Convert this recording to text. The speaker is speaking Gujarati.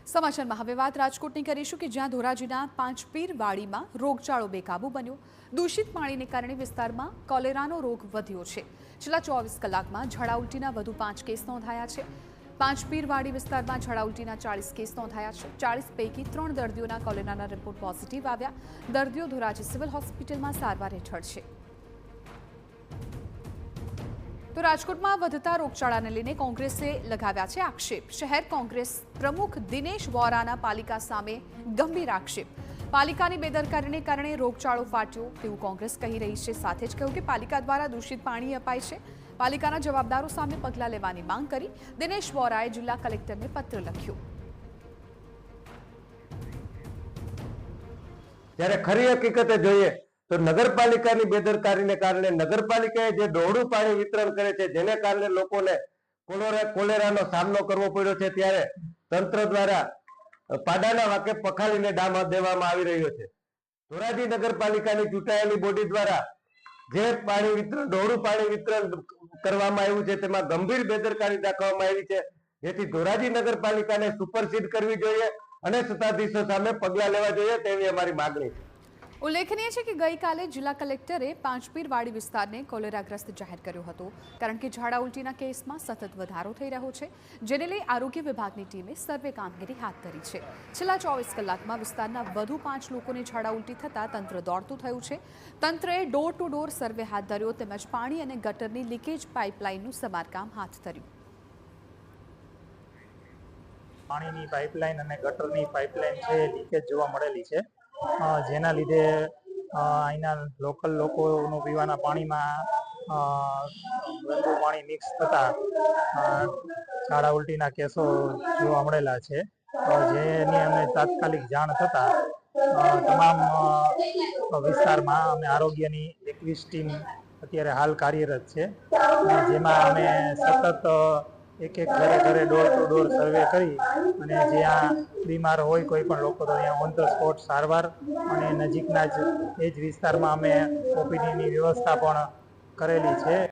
સમાચારમાં હવે વાત રાજકોટની કરીશું કે જ્યાં ધોરાજીના પાંચપીર વાડીમાં રોગચાળો બેકાબૂ બન્યો। દૂષિત પાણીને કારણે વિસ્તારમાં કોલેરાનો રોગ વધ્યો છે। છેલ્લા 24 કલાકમાં ઝાડા ઉલટીના વધુ 5 કેસ નોંધાયા છે। પાંચપીર વાડી વિસ્તારમાં ઝાડા ઉલટીના 40 કેસ નોંધાયા છે। 40 પૈકી 3 દર્દીઓના કોલેરાના રિપોર્ટ પોઝિટિવ આવ્યા। દર્દીઓ ધોરાજી સિવિલ હોસ્પિટલમાં સારવાર હેઠળ છે। તો રાજકોટમાં વધતા રોગચાળાને લઈને કોંગ્રેસે લગાવ્યા છે આક્ષેપ। શહેર કોંગ્રેસ પ્રમુખ દિનેશ વોરાના પાલિકા સામે ગંભીર આક્ષેપ। પાલિકાની બેદરકારીને કારણે રોગચાળો ફાટ્યો તેવું કોંગ્રેસ કહી રહી છે। સાથે જ કહ્યું કે પાલિકા દ્વારા દૂષિત પાણી અપાય છે। પાલિકાના જવાબદારો સામે પગલાં લેવાની માંગ કરી દિનેશ વોરાએ જિલ્લા કલેક્ટરને પત્ર લખ્યો। જ્યારે ખરી હકીકતે જોઈએ તો નગરપાલિકાની બેદરકારીને કારણે નગરપાલિકાએ જે ડહોળું પાણી વિતરણ કરે છે, જેને કારણે લોકોને કોલેરાનો સામનો કરવો પડ્યો છે, ત્યારે તંત્ર દ્વારા પાડાના વાકે પખાલીને ડામ દેવામાં આવી રહ્યો છે। ધોરાજી નગરપાલિકાની ચૂંટાયેલી બોડી દ્વારા જે પાણી વિતરણ ડહોળું પાણી વિતરણ કરવામાં આવ્યું છે તેમાં ગંભીર બેદરકારી દાખવવામાં આવી છે, જેથી ધોરાજી નગરપાલિકાને સુપરસીડ કરવી જોઈએ અને સત્તાધીશો સામે પગલાં લેવા જોઈએ તેવી અમારી માગણી છે। ઉલ્લેખનીય છે કે ગઈકાલે જિલ્લા કલેક્ટરે પાંચપીર વાડી વિસ્તારને કોલેરાગ્રસ્ત જાહેર કર્યો હતો, કારણ કે ઝાડા ઉલટીના કેસમાં સતત વધારો થઈ રહ્યો છે, જેને લઈ આરોગ્ય વિભાગની ટીમે સર્વે કામગીરી હાથ ધરી છે। છેલ્લા 24 કલાકમાં વિસ્તારના વધુ 5 લોકોને ઝાડા ઉલટી થતાં તંત્ર દોડતું થયું છે। તંત્રએ ડોર ટુ ડોર સર્વે હાથ ધર્યો તેમજ પાણી અને ગટરની લીકેજ પાઇપલાઇનનું સમારકામ હાથ ધર્યું। પાણીની પાઇપલાઇન અને ગટરની પાઇપલાઇન છે લીકેજ જોવા મળેલી છે, જેના લીધે અહીંના લોકલ લોકોનું પીવાના પાણીમાં ગંદુ પાણી મિક્સ થતા ઝાડા ઉલટીના કેસો જોવા મળેલા છે, જેની અમને તાત્કાલિક જાણ થતા તમામ વિસ્તારમાં અમે આરોગ્યની 21 ટીમ અત્યારે હાલ કાર્યરત છે, જેમાં અમે સતત એક ઘરે ડોર ટુ ડોર સર્વે કરી અને જ્યાં બીમાર હોય કોઈ પણ લોકો તો ત્યાં ઓન ધ સ્પોટ સારવાર અને નજીકના જ એ જ વિસ્તારમાં અમે ઓપીડીની વ્યવસ્થા પણ કરેલી છે।